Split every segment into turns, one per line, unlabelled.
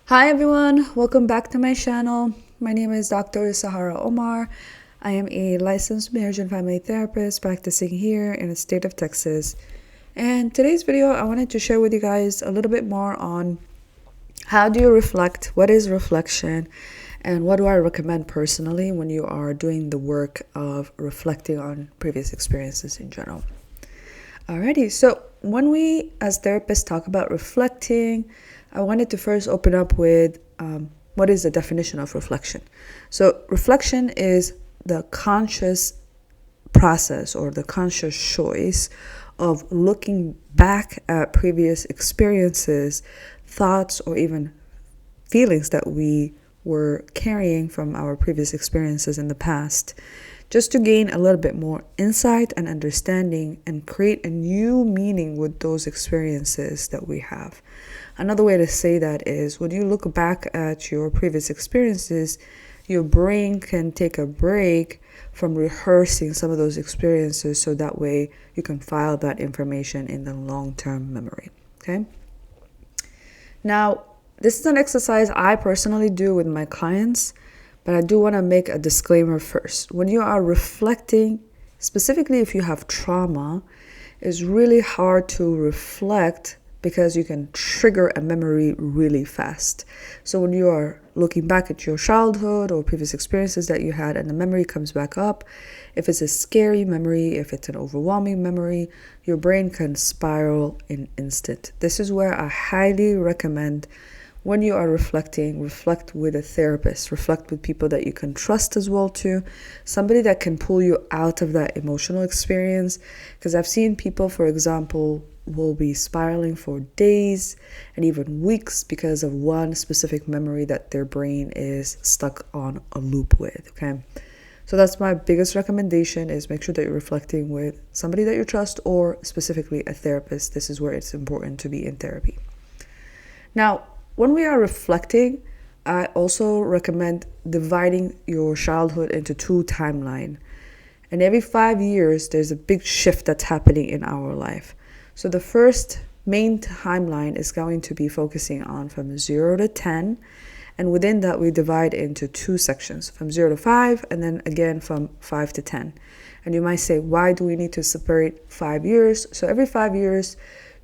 Hi everyone, welcome back to my channel. My name is Dr. Sahara Omar. I am a licensed marriage and family therapist practicing here in the state of Texas. And today's video, I wanted to share with you guys a little bit more on how do you reflect, what is reflection, and what do I recommend personally when you are doing the work of reflecting on previous experiences in general. Alrighty, so when we as therapists talk about reflecting, I wanted to first open up with what is the definition of reflection. So, reflection is the conscious process or the conscious choice of looking back at previous experiences, thoughts, or even feelings that we were carrying from our previous experiences in the past, just to gain a little bit more insight and understanding and create a new meaning with those experiences that we have. Another way to say that is when you look back at your previous experiences, your brain can take a break from rehearsing some of those experiences so that way you can file that information in the long-term memory. Okay? Now, this is an exercise I personally do with my clients, but I do want to make a disclaimer first. When you are reflecting, specifically if you have trauma, it's really hard to reflect because you can trigger a memory really fast. So when you are looking back at your childhood or previous experiences that you had and the memory comes back up, if it's a scary memory, if it's an overwhelming memory, your brain can spiral in instant. This is where I highly recommend when you are reflecting, reflect with a therapist, reflect with people that you can trust as well too, somebody that can pull you out of that emotional experience. Because I've seen people, for example, will be spiraling for days and even weeks because of one specific memory that their brain is stuck on a loop with, okay? So that's my biggest recommendation is make sure that you're reflecting with somebody that you trust or specifically a therapist. This is where it's important to be in therapy. Now, when we are reflecting, I also recommend dividing your childhood into two timelines. And every 5 years, there's a big shift that's happening in our life. So the first main timeline is going to be focusing on from 0 to 10. And within that, we divide into two sections, from 0 to 5, and then again from 5 to 10. And you might say, why do we need to separate 5 years? So every 5 years,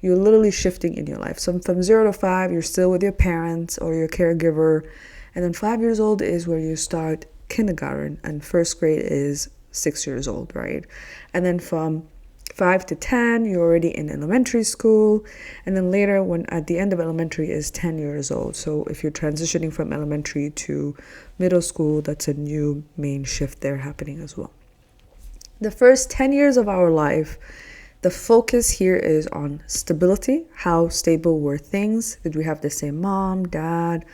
you're literally shifting in your life. So from 0 to 5, you're still with your parents or your caregiver. And then 5 years old is where you start kindergarten, and first grade is 6 years old, right? And then from 5 to 10, you're already in elementary school. And then later, when at the end of elementary is 10 years old. So if you're transitioning from elementary to middle school, that's a new main shift there happening as well. The first 10 years of our life, the focus here is on stability. How stable were things? Did we have the same mom, dad,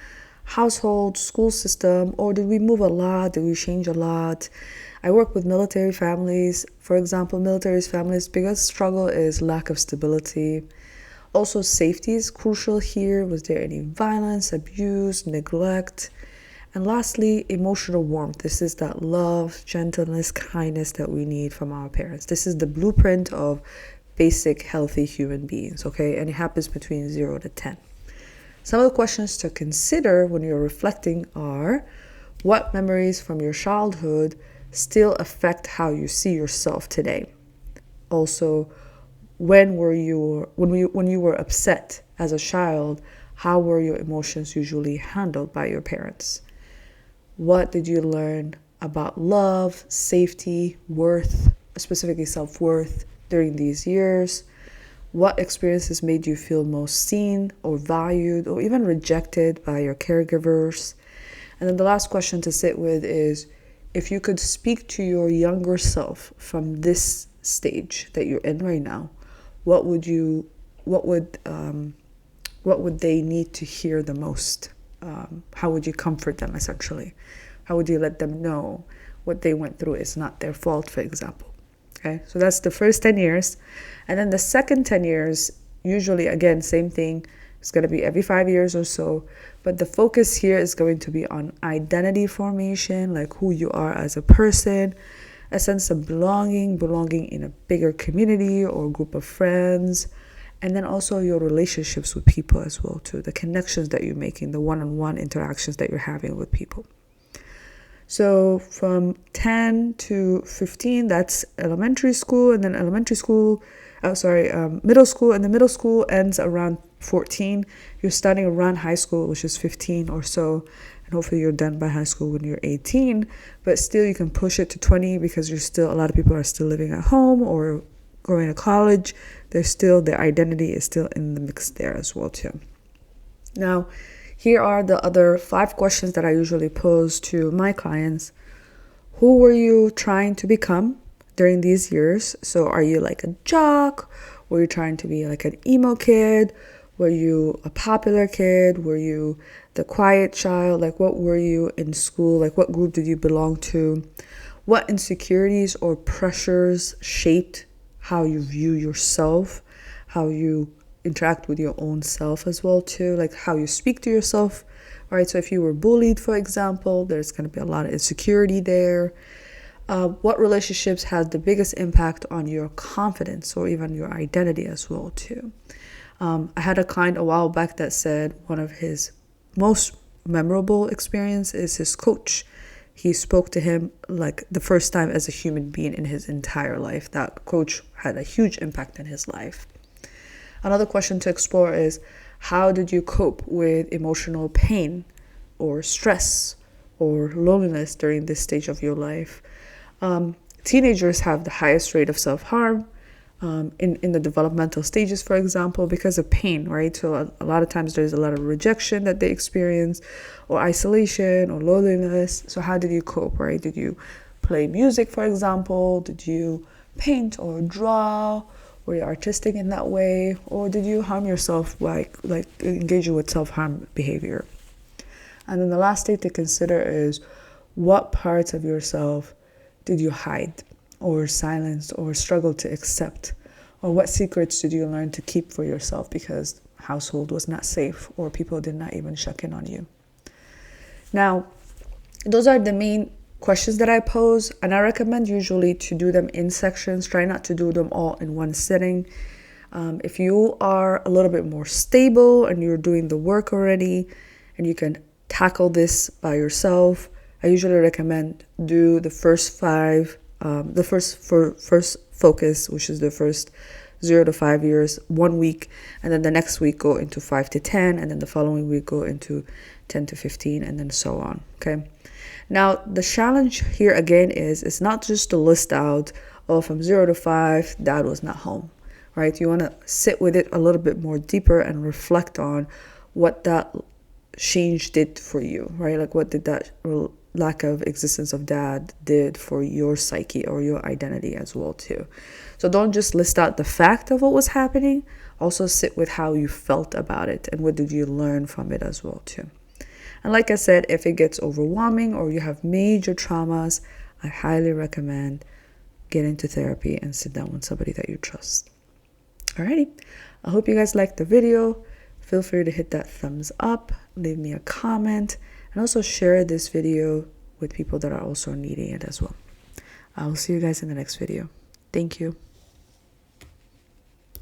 household, school system, or did we move a lot? Did we change a lot? I work with military families. For example, military families' biggest struggle is lack of stability. Also, safety is crucial here. Was there any violence, abuse, neglect? And lastly, emotional warmth. This is that love, gentleness, kindness that we need from our parents. This is the blueprint of basic healthy human beings, okay? And it happens between 0 to 10. Some of the questions to consider when you're reflecting are, what memories from your childhood still affect how you see yourself today? Also, when you were upset as a child, how were your emotions usually handled by your parents? What did you learn about love, safety, worth, specifically self-worth during these years? What experiences made you feel most seen or valued or even rejected by your caregivers? And then the last question to sit with is, if you could speak to your younger self from this stage that you're in right now, what would they need to hear the most? How would you comfort them, essentially? How would you let them know what they went through is not their fault, for example? Okay, so that's the first 10 years. And then the second 10 years, usually, again, same thing. It's going to be every 5 years or so. But the focus here is going to be on identity formation, like who you are as a person, a sense of belonging in a bigger community or group of friends, and then also your relationships with people as well too, the connections that you're making, the one-on-one interactions that you're having with people. So from 10 to 15, that's elementary school, and then middle school, and the middle school ends around 14. You're starting around high school, which is 15 or so, and hopefully you're done by high school when you're 18, but still you can push it to 20 because a lot of people are still living at home or going to college. Their identity is still in the mix there as well too. Now, here are the other 5 questions that I usually pose to my clients. Who were you trying to become during these years? So are you like a jock? Were you trying to be like an emo kid? Were you a popular kid? Were you the quiet child? Like, what were you in school? Like, what group did you belong to? What insecurities or pressures shaped how you view yourself, how you interact with your own self as well too, like how you speak to yourself, right? So if you were bullied, for example, there's going to be a lot of insecurity there. What relationships had the biggest impact on your confidence or even your identity as well too? I had a client a while back that said one of his most memorable experience is his coach. He spoke to him like the first time as a human being in his entire life. That coach had a huge impact in his life. Another question to explore is, how did you cope with emotional pain or stress or loneliness during this stage of your life? Teenagers have the highest rate of self-harm in the developmental stages, for example, because of pain, right? So a lot of times there's a lot of rejection that they experience, or isolation or loneliness. So how did you cope, right? Did you play music, for example? Did you paint or draw? Were you artistic in that way? Or did you harm yourself, like engaging with self-harm behavior? And then the last thing to consider is, what parts of yourself did you hide or silence or struggle to accept? Or what secrets did you learn to keep for yourself because household was not safe or people did not even check in on you? Now, those are the main questions that I pose, and I recommend usually to do them in sections. Try not to do them all in one sitting. If you are a little bit more stable and you're doing the work already and you can tackle this by yourself, I usually recommend do the first 5, first focus, which is the first 0 to 5 years, 1 week, and then the next week go into 5 to 10, and then the following week go into 10 to 15, and then so on. Okay. Now, the challenge here again is, it's not just to list out, oh, from 0 to 5, dad was not home, right? You want to sit with it a little bit more deeper and reflect on what that change did for you, right? Like, what did that lack of existence of dad did for your psyche or your identity as well too. So don't just list out the fact of what was happening, also sit with how you felt about it and what did you learn from it as well too. And like I said, if it gets overwhelming or you have major traumas, I highly recommend get into therapy and sit down with somebody that you trust. Alrighty, I hope you guys liked the video. Feel free to hit that thumbs up, leave me a comment, and also share this video with people that are also needing it as well. I will see you guys in the next video. Thank you.